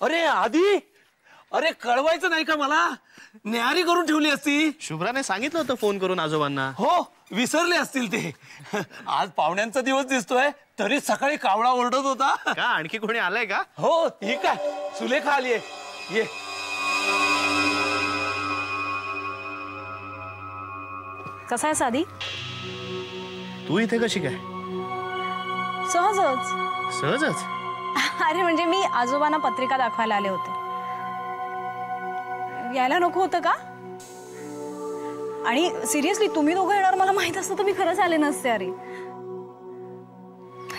अरे आधी, अरे कळवायचं नाही का मला? न्यारी करून ठेवली असती. शुभ्राने सांगितलं होतं फोन करून आजोबांना. हो, विसरले असतील ते. आज पाहुण्यांचा दिवस दिसतोय तरी सकाळी कावळा ओरडत होता. का आणखी कोणी आलंय का? हो, ठीक आहे. सुलेखा आली आहे. ये. कसा आहे सादी? तू इथे कशी काय? सहजच. सहजच? अरे म्हणजे मी आजोबांना पत्रिका दाखवायला आले होते. यायला नको होतं का? आणि सिरियसली तुम्ही दोघं येणार मला माहित असतं तर मी खरंच आले नसते. अरे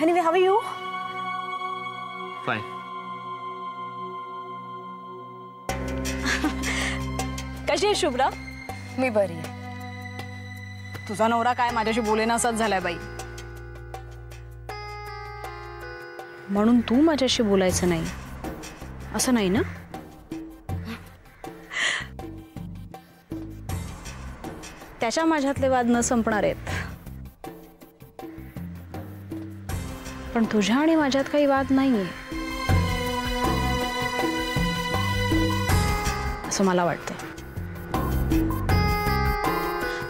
anyway, how are you? Fine. कशी आहे शुभ्रा? मी बरी आहे. तुझा नवरा काय माझ्याशी बोलेनासाच झालाय बाई. म्हणून तू माझ्याशी बोलायचं नाही असं नाही ना? त्याच्या माझ्यातले वाद न संपणार आहेत, पण तुझ्या आणि माझ्यात काही वाद नाहीये असं मला वाटतं.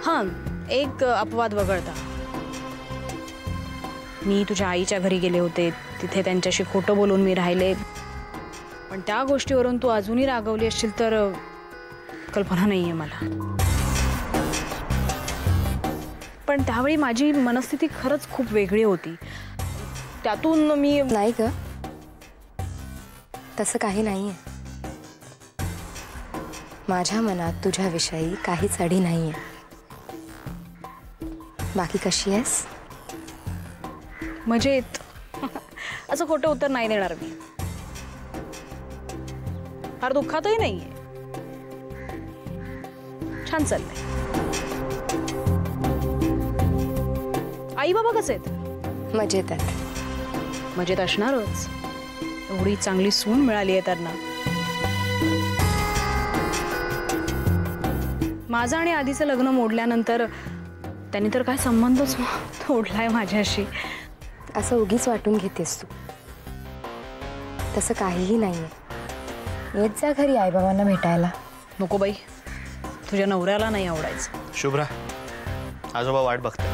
हां, एक अपवाद वगळता. मी तुझ्या आईच्या घरी गेले होते, तिथे त्यांच्याशी खोटं बोलून मी राहिले, पण त्या गोष्टीवरून तू अजूनही रागवली असशील तर कल्पना नाहीये मला. पण त्यावेळी माझी मनस्थिती खरंच खूप वेगळी होती. त्यातून मी नाही ग, तसं काही नाहीये. माझ्या मनात तुझ्याविषयी काहीच अडी नाहीये. बाकी कशी आहेस? मजेत. असं खोटं उत्तर नाही देणार मी. फार दुःखातही नाहीये. छान चाललंय. आई बाबा कसे आहेत? मजेत आहेत. मजेत असणारच, एवढी चांगली सून मिळाली आहे त्यांना. माझं आणि आधीचं लग्न मोडल्यानंतर त्यांनी तर काय संबंधच तोडलाय माझ्याशी. असं उगीच वाटून घेतेस तू. तसं काहीही नाहीये. येत जा घरी आईबाबांना भेटायला. नको बाई, तुझ्या नवऱ्याला नाही आवडायचं. शुभ्रा, आजोबा वाट बघतात.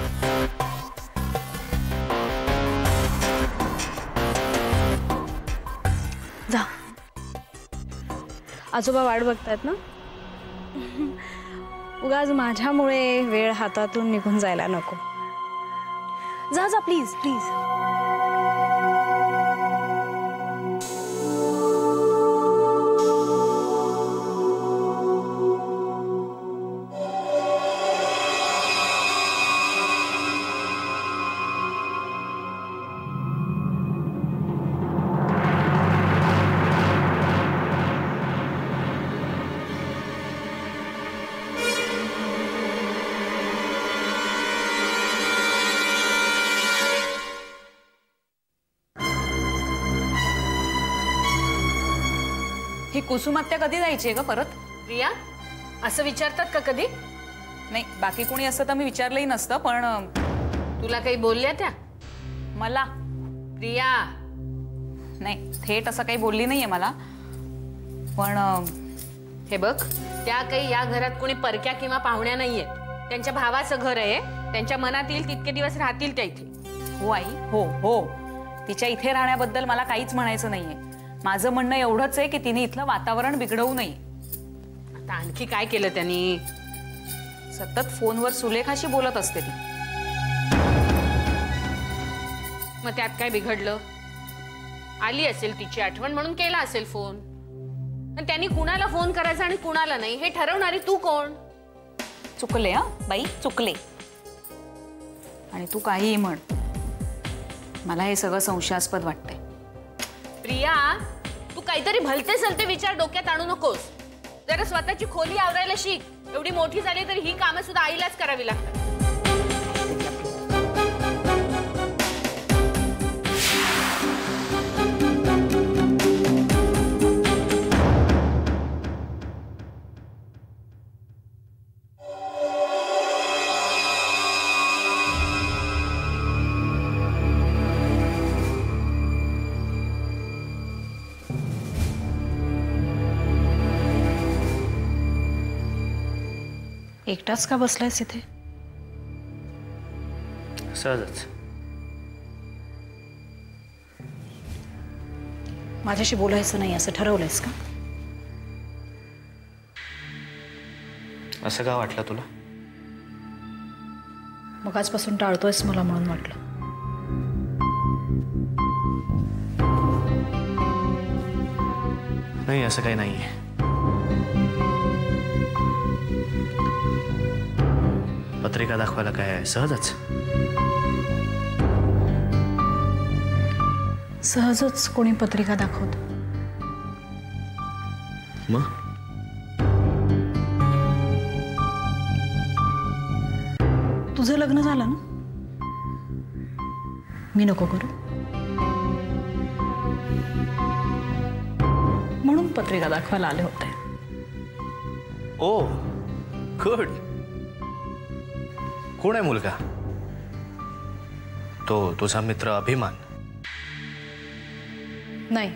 जा. आजोबा वाट बघतात ना? उगाच माझ्यामुळे वेळ हातातून निघून जायला नको. जा जा, प्लीज प्लीज. ही कुसुमात्या कधी जायची आहे ग परत? प्रिया, असं विचारतात का कधी? नाही, बाकी कोणी असतं तर मी विचारलंही नसतं, पण तुला काही बोलल्या त्या? मला प्रिया, नाही, थेट असं काही बोलली नाहीये मला. पण हे बघ, त्या काही या घरात कोणी परक्या किंवा पाहुण्या नाहीये. त्यांच्या भावाचं घर आहे. त्यांच्या मनात येईल तितके दिवस राहतील त्या इथे. हो आई, हो हो, तिच्या इथे राहण्याबद्दल मला काहीच म्हणायचं नाहीये. माझं म्हणणं एवढंच आहे की तिने इथलं वातावरण बिघडवू नये. आता आणखी काय केलं त्यांनी? सतत फोनवर सुलेखाशी बोलत असते ती. मग त्यात काय बिघडलं? आली असेल तिची आठवण म्हणून केला असेल फोन. पण त्यांनी कुणाला फोन करायचा आणि कुणाला नाही हे ठरवणारी तू कोण? चुकले हा बाई, चुकले. आणि तू काहीही म्हण, मला हे सगळं संशयास्पद वाटतंय. प्रिया, तू काहीतरी भलते सलते विचार डोक्यात आणू नकोस. जरा स्वतःची खोली आवरायला शिक. एवढी मोठी झाली तरी ही कामं सुद्धा आईलाच करावी लागतात. एकटाच का बसलायस इथे? सहजच. माझ्याशी बोलायचं नाही असं ठरवलंयस का? असं का वाटलं तुला? मग आजपासून टाळतोयस मला म्हणून वाटलं. नाही, असं काही नाहीये. पत्रिका दाखवायला काय आहे, सहजच. सहजच कोणी पत्रिका दाखवत? मग तुझं लग्न झालं ना? मी नको करू म्हणून पत्रिका दाखवायला आले होते. ओ गुड. कोण आहे मुलगा? तो तुझा मित्र अभिमान? नाही,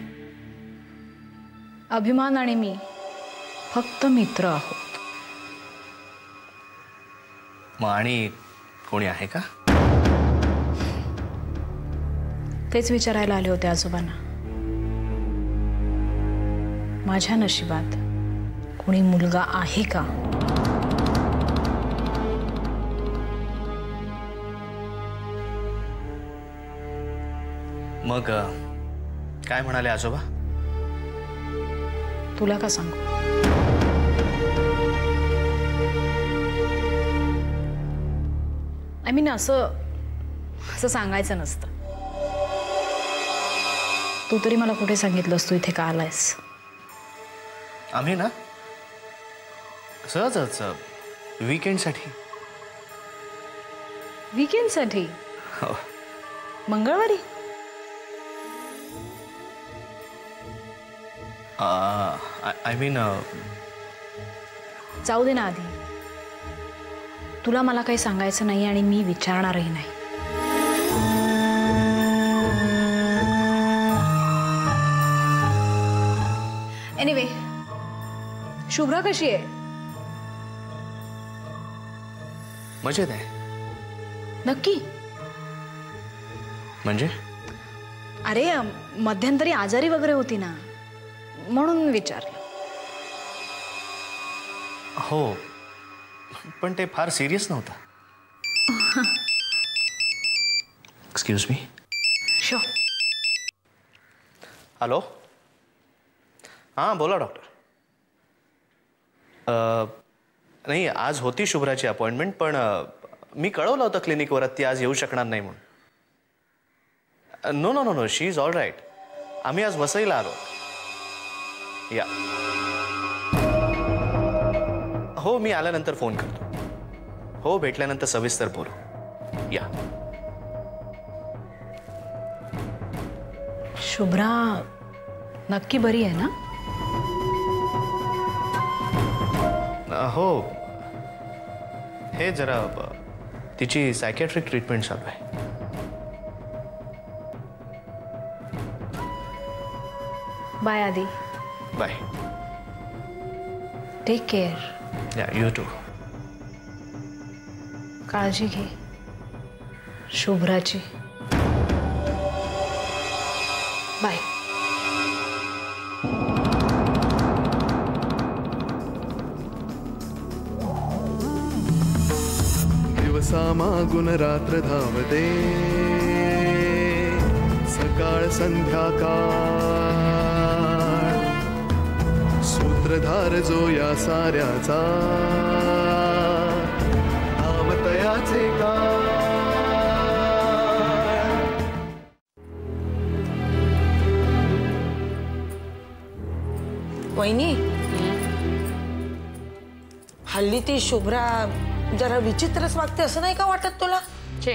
अभिमान आणि मी फक्त मित्र आहोत. मग आणि कोणी आहे का? तेच विचारायला आले होते आजोबांना. माझ्या नशिबात कोणी मुलगा आहे का? मग काय म्हणाले आजोबा? तुला का सांगू? आय मीन असं सांगायचं नसतं. तू तरी मला कुठे सांगितलंस तू इथे का आलायस? आम्ही ना सहजच वीकेंडसाठी. वीकेंडसाठी? हो. मंगळवारी? आय मीन जाऊ दे ना आधी. तुला मला काही सांगायचं नाही आणि मी विचारणारही नाही. एनिवे, शुभ्रा कशी आहे? मजेत आहे. नक्की? म्हणजे? अरे मध्यंतरी आजारी वगैरे होती ना म्हणून विचारलं. हो, पण ते फार सिरियस नव्हतं. Excuse me. शो. हॅलो. हां बोला डॉक्टर. नाही, आज होती शुभ्राची अपॉइंटमेंट, पण मी कळवलं होतं क्लिनिकवर ती आज येऊ शकणार नाही म्हणून. No no no no, she is all right. आम्ही आज वसईला आलो. या. हो, मी आल्यानंतर फोन करतो. हो, भेटल्यानंतर सविस्तर बोलू. या. शुभ्रा नक्की बरी आहे ना? हो, हे जरा तिची सायकॅट्रिक ट्रीटमेंट चालू आहे. बाय आधी. Bye. Take care. Yeah, you too. काळजी घे शुभ्राची. बाय. दिवसा मागून रात्र धावते, सकाळ संध्याकाळ, सूत्रधार जो या साऱ्याचा, नामतयाचे का. वहिनी, हल्ली ती शुभ्रा जरा विचित्रच वागते, असं नाही का वाटत तुला? छे,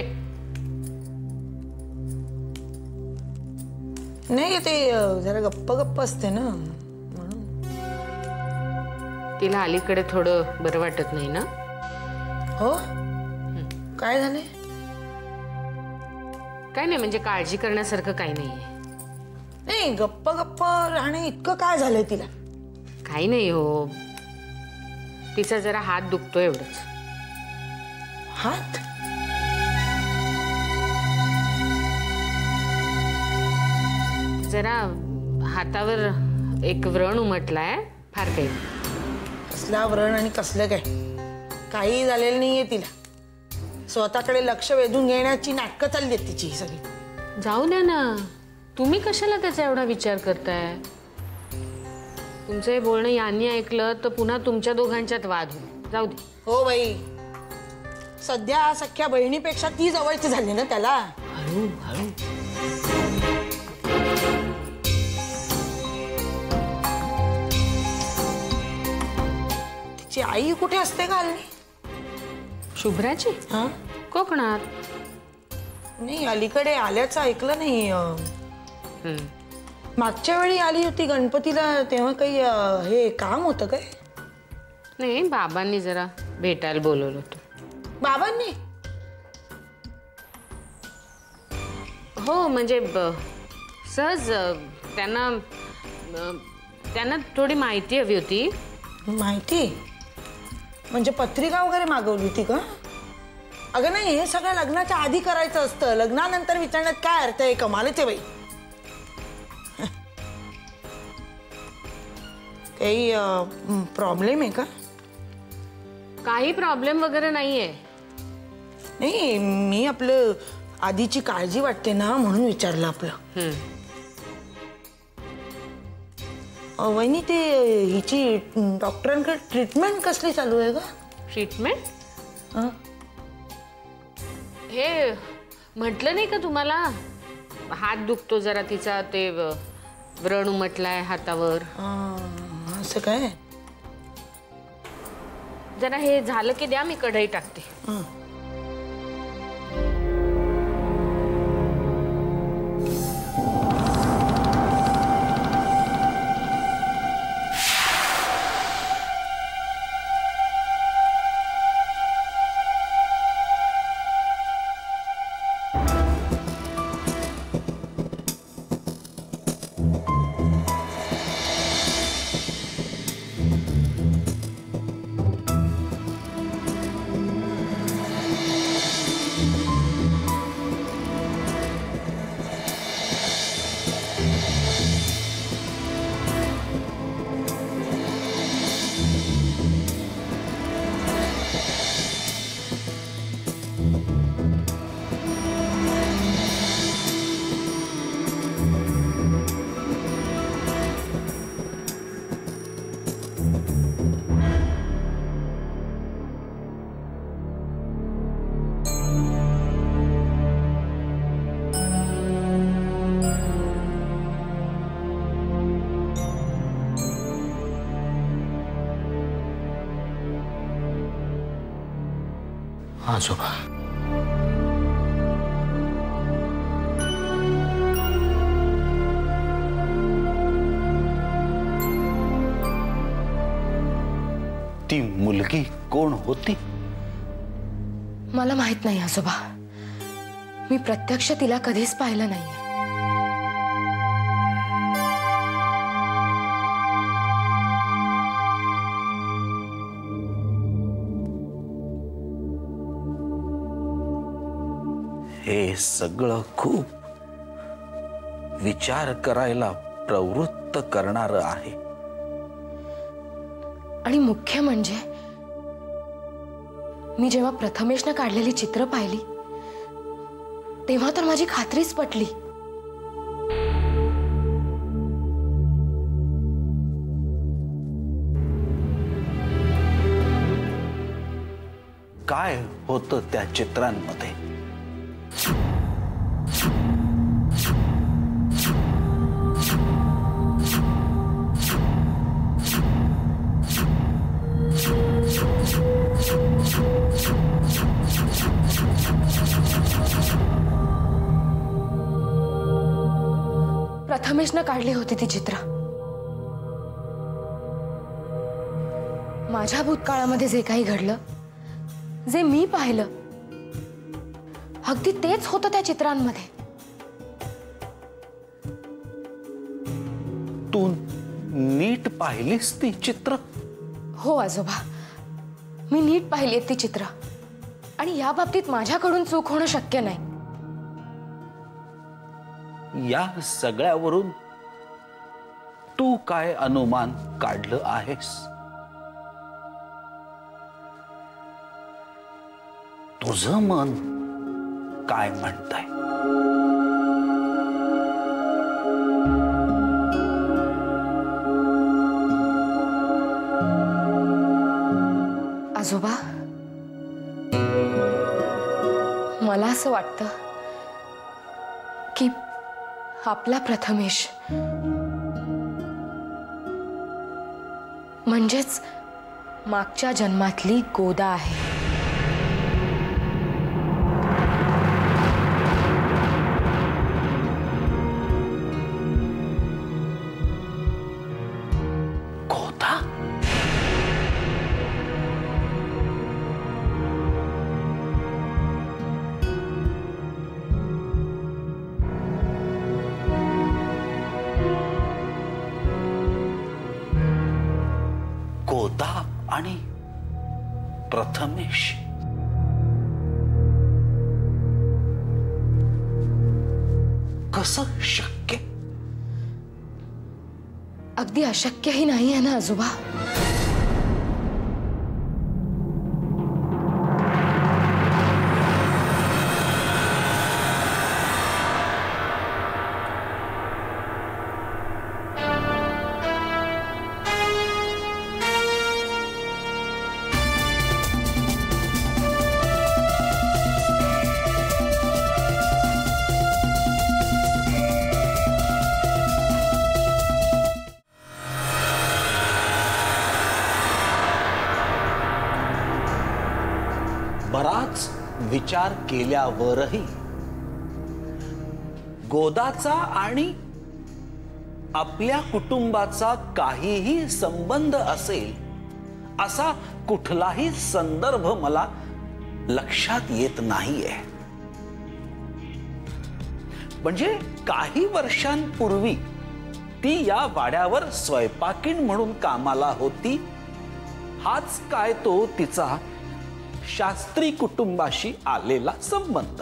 नाही ते जरा गप्प गप्प असते ना म्हणून. तिला अलीकडे थोडं बरं वाटत नाही ना? हो, काय झाले? काय नाही, म्हणजे काळजी करण्यासारखं काही नाहीये. नाही, गप्प गप्प राहणे इतकं काय झालंय तिला? काही नाही हो, तिचा जरा हात दुखतो एवढंच. हात? जरा हातावर एक व्रण उमटलाय, फार काही. कसला व्रण आणि कसलं काय, काही झालेलं नाहीये तिला. स्वतःकडे लक्ष वेधून घेण्याची नाटकं चालली आहेत तिची ही सगळी. जाऊ द्या ना, तुम्ही कशाला त्याचा एवढा विचार करताय? तुमचं हे बोलणं यांनी ऐकलं तर पुन्हा तुमच्या दोघांच्यात वाद होईल. जाऊ दे. हो बाई, सध्या सख्या बहिणीपेक्षा ती जवळची झाली ना त्याला. हळू हळू. तिची आई कुठे असते का हल्ली? शुभ्राची? हा, कोकणात. नाही, अलीकडे आल्याचं ऐकलं नाही. मागच्या वेळी आली होती गणपतीला, तेव्हा काही हे काम होतं काय? नाही, बाबांनी जरा भेटायला बोलवलं होतं. बाबांनी? हो, म्हणजे सहज त्यांना थोडी माहिती हवी होती. माहिती म्हणजे पत्रिका वगैरे मागवली होती का? अगं नाही, हे सगळं लग्नाच्या आधी करायचं असतं. लग्नानंतर विचारण्यात काय अर्थ आहे? कमालच आहे बाई. काही प्रॉब्लेम आहे का? काही प्रॉब्लेम वगैरे नाहीये. नाही, मी आपलं आधीची काळजी वाटते ना म्हणून विचारलं आपलं. वहिनी, ते हिची डॉक्टरांकडे ट्रीटमेंट कसली चालू आहे का? ट्रीटमेंट? हे म्हटलं नाही का तुम्हाला, हात दुखतो जरा तिचा, ते व्रण उमटलाय हातावर. असं काय? जरा हे झालं की द्या, मी कढई टाकते. आजोबा, ती मुलगी कोण होती? मला माहित नाही आजोबा. मी प्रत्यक्ष तिला कधीच पाहिलं नाहीये. हे सगळं खूप विचार करायला प्रवृत्त करणारं आहे. आणि मुख्य म्हणजे मी जेव्हा प्रथमेशनं काढलेली चित्र पाहिली तेव्हा तर माझी खात्रीच पटली. काय होतं त्या चित्रांमध्ये? प्रथमेशनं काढली होती ती चित्र. माझ्या भूतकाळामध्ये जे काही घडलं, जे मी पाहिलं, अगदी तेच होतं त्या चित्रांमध्ये. तू नीट पाहिलीस ती चित्र? हो आजोबा, मी नीट पाहिली ती चित्र आणि या बाबतीत माझ्याकडून चूक होणं शक्य नाही. या सगळ्यावरून तू काय अनुमान काढलं आहेस? तुझं मन काय म्हणतंय? आजोबा, मला असं वाटतं की आपला प्रथमेश म्हणजेच मागच्या जन्मातली गोदा आहे. गोदा? गोदा आणि प्रथमेश कसं शक्य? अगदी अशक्यही नाही आहे ना आजोबा. बराच विचार केल्यावरही गोदाचा आणि आपल्या कुटुंबाचा काहीही संबंध असेल असा कुठलाही संदर्भ मला लक्षात येत नाहीये. म्हणजे काही वर्षांपूर्वी ती या वाड्यावर स्वयंपाकीण म्हणून कामाला होती. हाच काय तो तिचा शास्त्री कुटुंबाशी आलेला संबंध.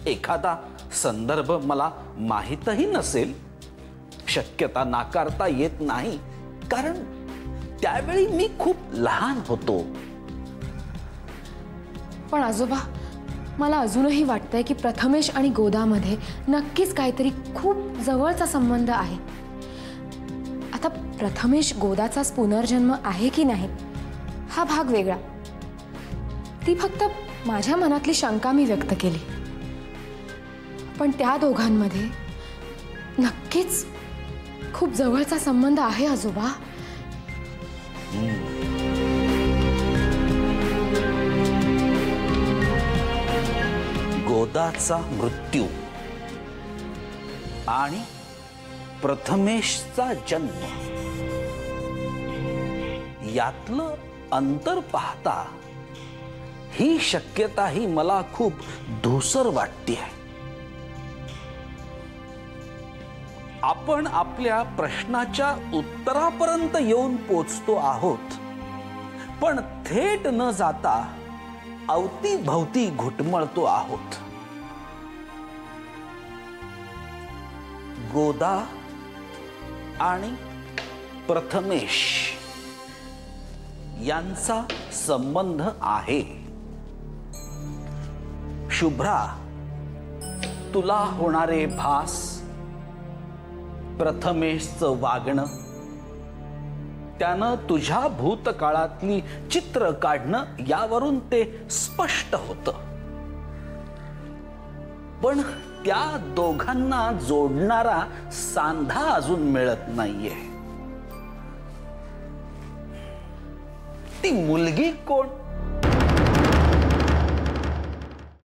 एखादा संदर्भ मला माहीतही नसेल, शक्यता नाकारता येत नाही, कारण त्यावेळी मी खूप लहान होतो. पण आजोबा, मला अजूनही वाटतंय की प्रथमेश आणि गोदामध्ये नक्कीच काहीतरी खूप जवळचा संबंध आहे. आता प्रथमेश गोदाचाच पुनर्जन्म आहे की नाही हा भाग वेगळा. ती फक्त माझ्या मनातली शंका मी व्यक्त केली. पण त्या दोघांमध्ये नक्कीच खूप जवळचा संबंध आहे आजोबा. गोदाचा मृत्यू आणि प्रथमेशचा जन्म यातलं अंतर पाहता ही शक्यताही मला खूप धूसर वाटते आहे. आपण आपल्या प्रश्नाच्या उत्तरापर्यंत येऊन पोचतो आहोत, पण थेट न जाता अवतीभवती घुटमळतो आहोत. गोदा आणि प्रथमेश यांचा संबंध आहे. शुभ्रा, तुला होणारे भास, प्रथमेशचं वागणं, त्यानं तुझ्या भूतकाळातली चित्र काढणं यावरून ते स्पष्ट होतं. पण त्या दोघांना जोडणारा सांधा अजून मिळत नाहीये. ती मुलगी कोण